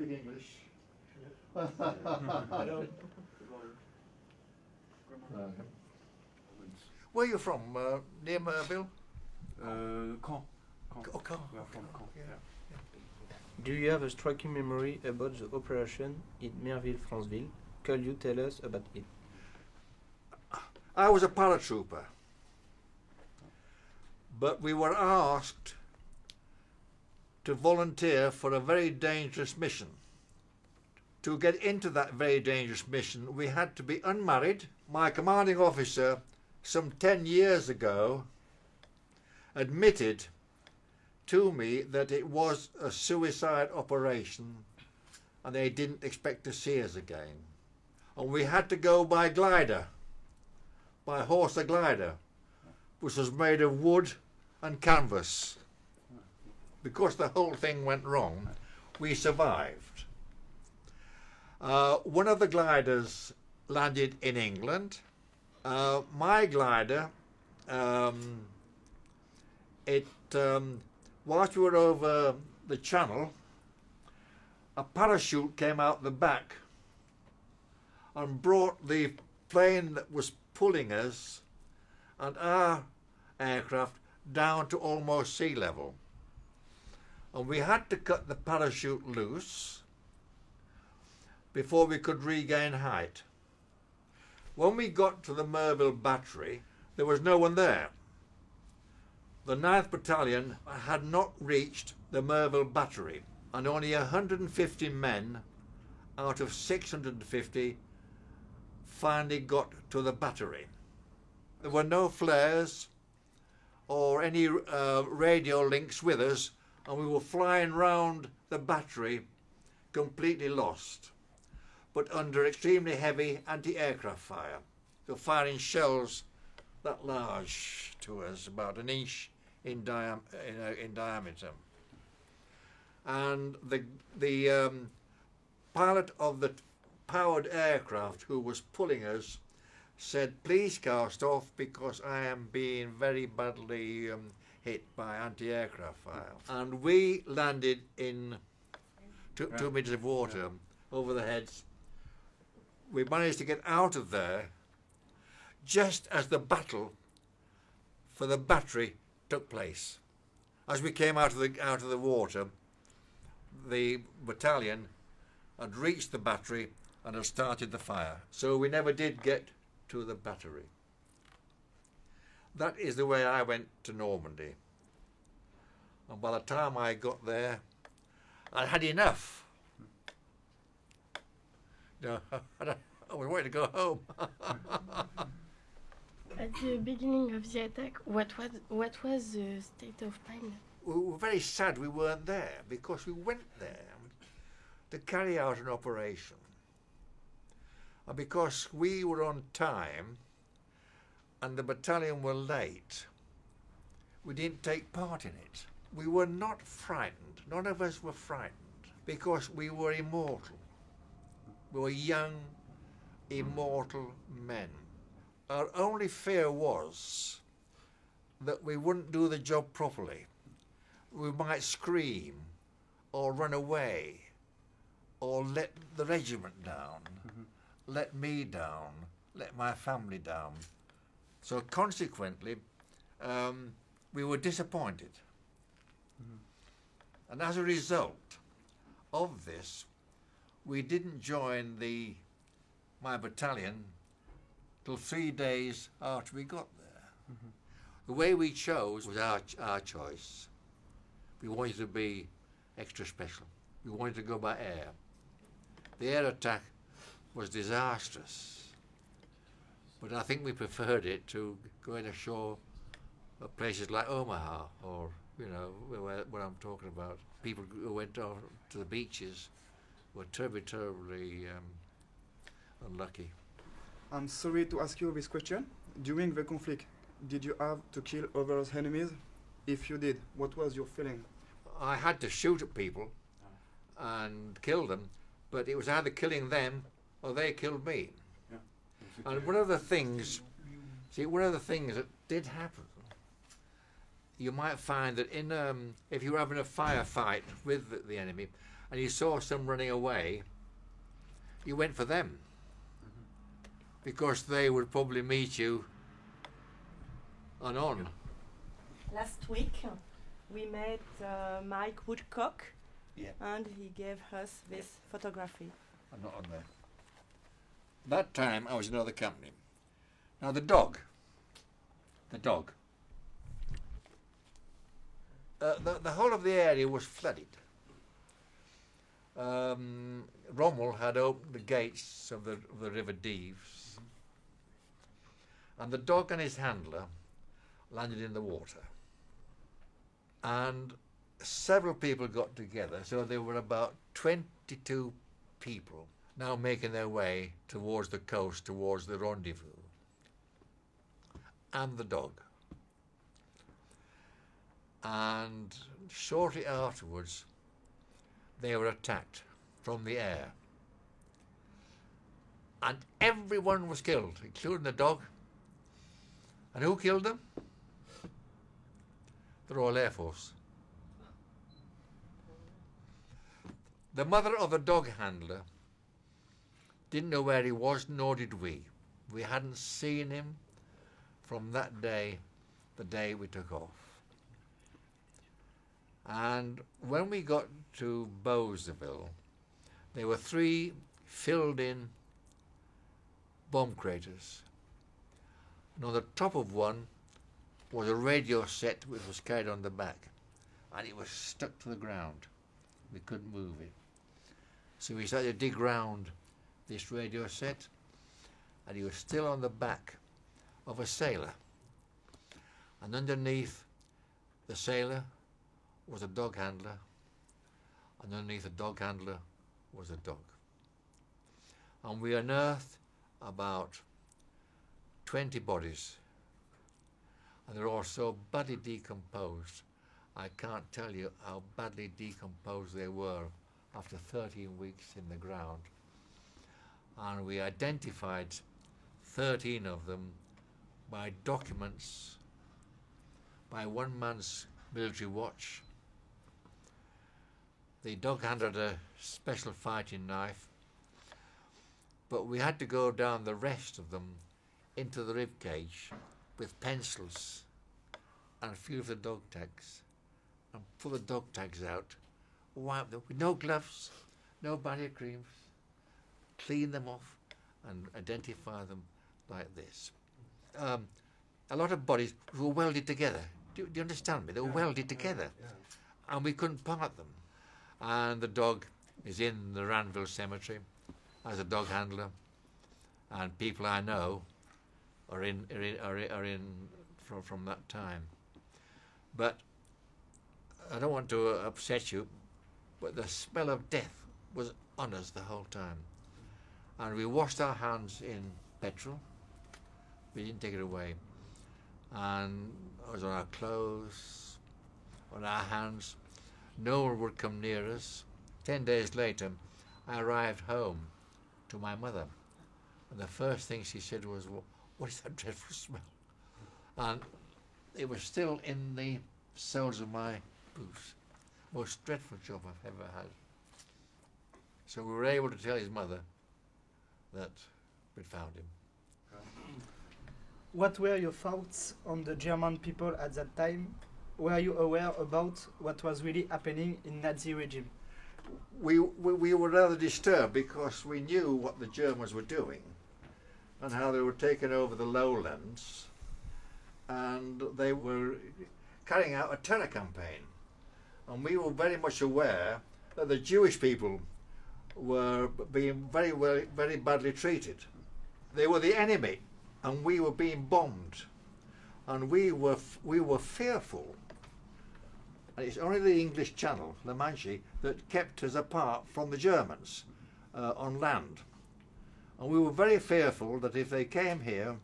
speak English. Where are you from? Near Merville? Caen. Oh, Caen. We are from Caen. Yeah. Do you have a striking memory about the operation in Merville-Franceville? Could you tell us about it? I was a paratrooper, but we were asked to volunteer for a very dangerous mission. To get into that very dangerous mission, we had to be unmarried. My commanding officer, some 10 years ago, admitted to me that it was a suicide operation and they didn't expect to see us again. And we had to go by glider, by horse or glider, which was made of wood and canvas. Because the whole thing went wrong, we survived. One of the gliders landed in England. My glider, whilst we were over the channel, a parachute came out the back and brought the plane that was pulling us and our aircraft down to almost sea level. And we had to cut the parachute loose before we could regain height. When we got to the Merville battery, there was no one there. The 9th Battalion had not reached the Merville battery, and only 150 men out of 650 finally got to the battery. There were no flares or any radio links with us, and we were flying round the battery completely lost, but under extremely heavy anti-aircraft fire. So firing shells that large to us, about an inch in diameter. And the pilot of the powered aircraft who was pulling us said, "Please cast off because I am being very badly hit by anti-aircraft fire." And we landed in 2 meters of water over the heads. We managed to get out of there just as the battle for the battery took place. As we came out of the water, the battalion had reached the battery and had started the fire. So we never did get to the battery. That is the way I went to Normandy. And by the time I got there, I had enough. No, I was waiting to go home. At the beginning of the attack, what was the state of mind? We were very sad we weren't there, because we went there to carry out an operation. And because we were on time and the battalion were late, we didn't take part in it. We were not frightened. None of us were frightened, because we were immortal. We were young, immortal men. Our only fear was that we wouldn't do the job properly. We might scream or run away or let the regiment down, let me down, let my family down. So consequently, we were disappointed. And as a result of this, we didn't join my battalion till 3 days after we got there. The way we chose was our choice. We wanted to be extra special. We wanted to go by air. The air attack was disastrous, but I think we preferred it to going ashore at places like Omaha, or, you know, what I'm talking about. People who went to the beaches were terribly unlucky. I'm sorry to ask you this question. During the conflict, did you have to kill other enemies? If you did, what was your feeling? I had to shoot at people and kill them, but it was either killing them or they killed me. Yeah. And one of the things that did happen, you might find that if you were having a firefight with the enemy, and you saw some running away, you went for them, because they would probably meet you on. Last week we met Mike Woodcock, Yeah. and he gave us this photography. I'm not on there. That time I was in another company. Now the dog. The whole of the area was flooded. Rommel had opened the gates of the River Deves, and the dog and his handler landed in the water. And several people got together, so there were about 22 people now making their way towards the coast, towards the rendezvous, and the dog. And shortly afterwards, they were attacked from the air. And everyone was killed, including the dog. And who killed them? The Royal Air Force. The mother of the dog handler didn't know where he was, nor did we. We hadn't seen him from that day, the day we took off. And when we got to Beauzeville, there were 3 filled-in bomb craters. And on the top of one was a radio set which was carried on the back, and it was stuck to the ground. We couldn't move it. So we started to dig round this radio set, and he was still on the back of a sailor. And underneath the sailor was a dog handler, and underneath the dog handler was a dog. And we unearthed about 20 bodies, and they're all so badly decomposed. I can't tell you how badly decomposed they were after 13 weeks in the ground. And we identified 13 of them by documents, by one man's military watch. The dog handler had a special fighting knife, but we had to go down the rest of them into the rib cage with pencils and feel the dog tags and pull the dog tags out, wipe them with no gloves, no barrier creams, clean them off and identify them like this. A lot of bodies were welded together. Do you understand me? They were welded together, and we couldn't part them. And the dog is in the Ranville Cemetery as a dog handler, and people I know are in from that time. But I don't want to upset you, but the smell of death was on us the whole time. And we washed our hands in petrol. We didn't take it away. And it was on our clothes, on our hands. No one would come near us. 10 days later, I arrived home to my mother. And the first thing she said was, "What is that dreadful smell?" And it was still in the soles of my boots. Most dreadful job I've ever had. So we were able to tell his mother that we'd found him. What were your thoughts on the German people at that time? Were you aware about what was really happening in Nazi regime? We were rather disturbed because we knew what the Germans were doing and how they were taking over the lowlands, and they were carrying out a terror campaign. And we were very much aware that the Jewish people were being very badly treated. They were the enemy, and we were being bombed, and we were fearful. And it's only the English Channel, the Manche, that kept us apart from the Germans on land. And we were very fearful that if they came here,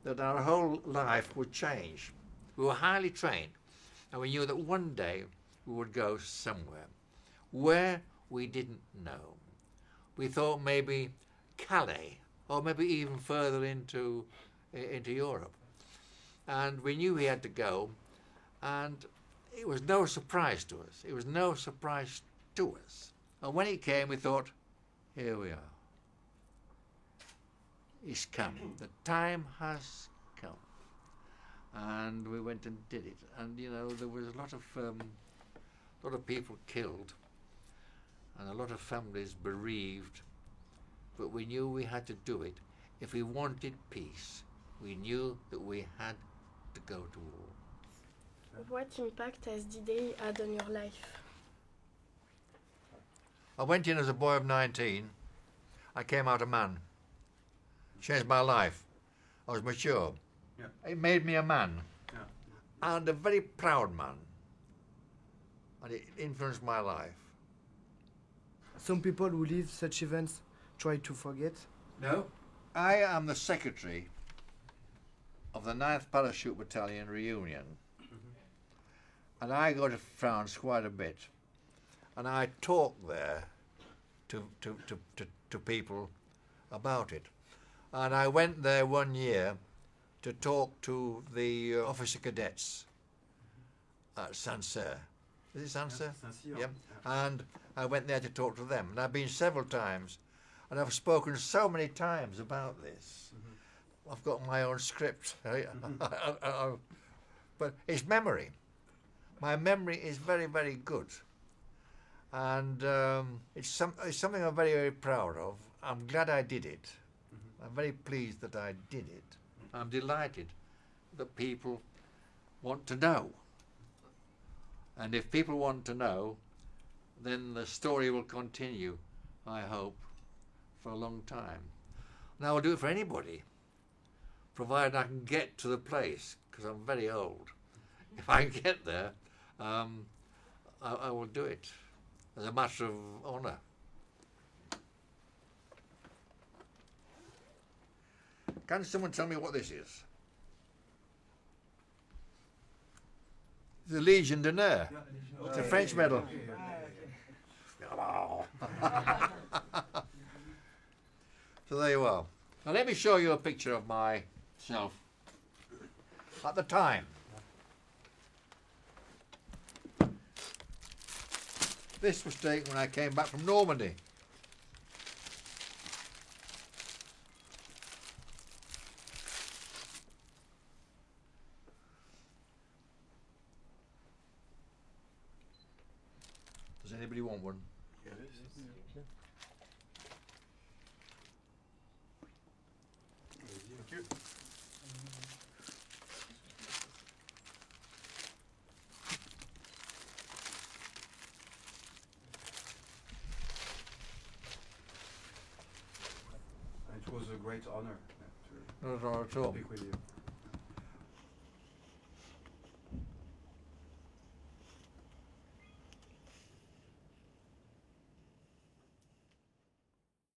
that our whole life would change. We were highly trained, and we knew that one day we would go somewhere. Where, we didn't know. We thought maybe Calais, or maybe even further into Europe. And we knew we had to go, and it was no surprise to us. It was no surprise to us. And when it came, we thought, here we are. It's come. The time has come. And we went and did it. And, you know, there was a lot of people killed and a lot of families bereaved. But we knew we had to do it. If we wanted peace, we knew that we had to go to war. What impact has D-Day had on your life? I went in as a boy of 19. I came out a man. Changed my life. I was mature. Yeah. It made me a man. Yeah. And a very proud man. And it influenced my life. Some people who live such events try to forget. No. I am the secretary of the 9th Parachute Battalion Reunion. And I go to France quite a bit. And I talk there to people about it. And I went there one year to talk to the officer cadets at Sancerre. Is it Sancerre? Saint-Cyr. Yep. And I went there to talk to them. And I've been several times. And I've spoken so many times about this. I've got my own script. But it's memory. My memory is very, very good. And it's something I'm very, very proud of. I'm glad I did it. I'm very pleased that I did it. I'm delighted that people want to know. And if people want to know, then the story will continue, I hope, for a long time. And I will do it for anybody, provided I can get to the place, because I'm very old. If I can get there, I will do it as a matter of honour. Can someone tell me what this is? The Legion d'honneur. It's a French medal. So there you are. Now let me show you a picture of myself at the time. This was taken when I came back from Normandy. Does anybody want one? Thank you. It was a great honor to Not at all. speak with you.